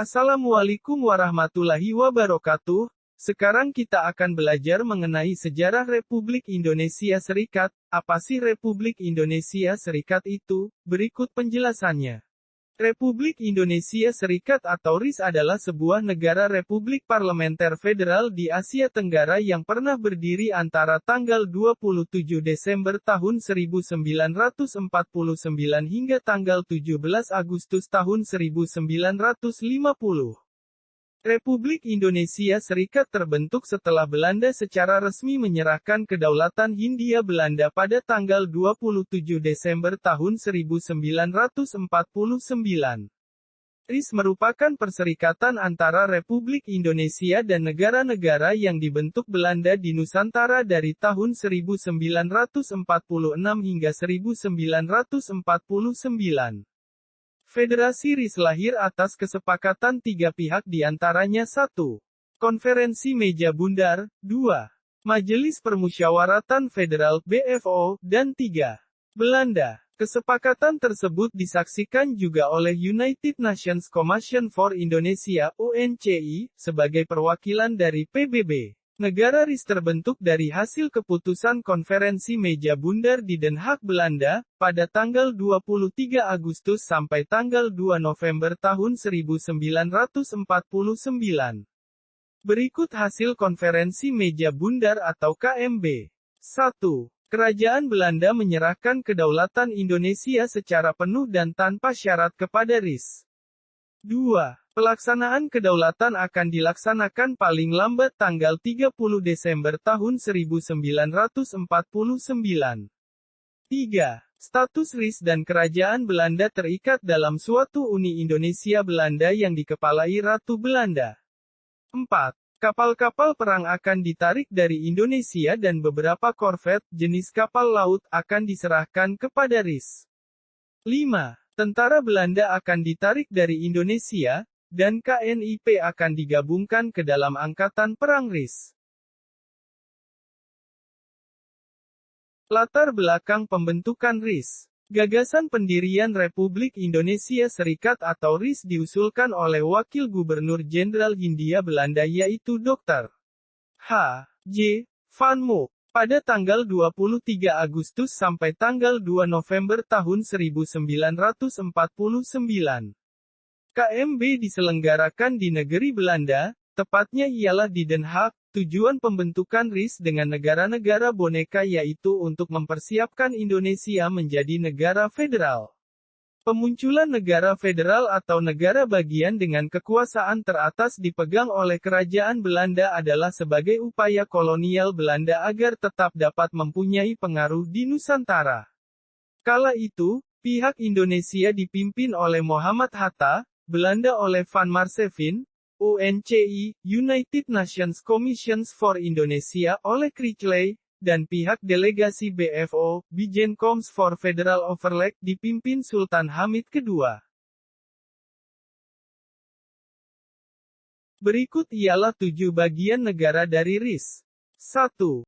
Assalamualaikum warahmatullahi wabarakatuh. Sekarang kita akan belajar mengenai sejarah Republik Indonesia Serikat. Apa sih Republik Indonesia Serikat itu? Berikut penjelasannya. Republik Indonesia Serikat atau RIS adalah sebuah negara republik parlementer federal di Asia Tenggara yang pernah berdiri antara tanggal 27 Desember tahun 1949 hingga tanggal 17 Agustus tahun 1950. Republik Indonesia Serikat terbentuk setelah Belanda secara resmi menyerahkan kedaulatan Hindia Belanda pada tanggal 27 Desember tahun 1949. RIS merupakan perserikatan antara Republik Indonesia dan negara-negara yang dibentuk Belanda di Nusantara dari tahun 1946 hingga 1949. Federasi RIS lahir atas kesepakatan tiga pihak diantaranya 1. Konferensi Meja Bundar, 2. Majelis Permusyawaratan Federal (BFO), dan 3. Belanda. Kesepakatan tersebut disaksikan juga oleh United Nations Commission for Indonesia (UNCI) sebagai perwakilan dari PBB. Negara RIS terbentuk dari hasil keputusan Konferensi Meja Bundar di Den Haag, Belanda, pada tanggal 23 Agustus sampai tanggal 2 November tahun 1949. Berikut hasil Konferensi Meja Bundar atau KMB. 1. Kerajaan Belanda menyerahkan kedaulatan Indonesia secara penuh dan tanpa syarat kepada RIS. 2. Pelaksanaan kedaulatan akan dilaksanakan paling lambat tanggal 30 Desember tahun 1949. 3. Status RIS dan Kerajaan Belanda terikat dalam suatu Uni Indonesia Belanda yang dikepalai Ratu Belanda. 4. Kapal-kapal perang akan ditarik dari Indonesia dan beberapa korvet, jenis kapal laut, akan diserahkan kepada RIS. 5. Tentara Belanda akan ditarik dari Indonesia, dan KNIP akan digabungkan ke dalam Angkatan Perang RIS. Latar belakang pembentukan RIS. Gagasan pendirian Republik Indonesia Serikat atau RIS diusulkan oleh Wakil Gubernur Jenderal Hindia Belanda yaitu Dr. H. J. Van Mook. Pada tanggal 23 Agustus sampai tanggal 2 November tahun 1949. KMB diselenggarakan di negeri Belanda, tepatnya ialah di Den Haag. Tujuan pembentukan RIS dengan negara-negara boneka yaitu untuk mempersiapkan Indonesia menjadi negara federal. Pemunculan negara federal atau negara bagian dengan kekuasaan teratas dipegang oleh Kerajaan Belanda adalah sebagai upaya kolonial Belanda agar tetap dapat mempunyai pengaruh di Nusantara. Kala itu, pihak Indonesia dipimpin oleh Muhammad Hatta, Belanda oleh Van Marsevin, UNCI, United Nations Commission for Indonesia oleh Critchley, dan pihak delegasi BFO, Bijenkoms for Federal Overleg, dipimpin Sultan Hamid II. Berikut ialah 7 bagian negara dari RIS. 1.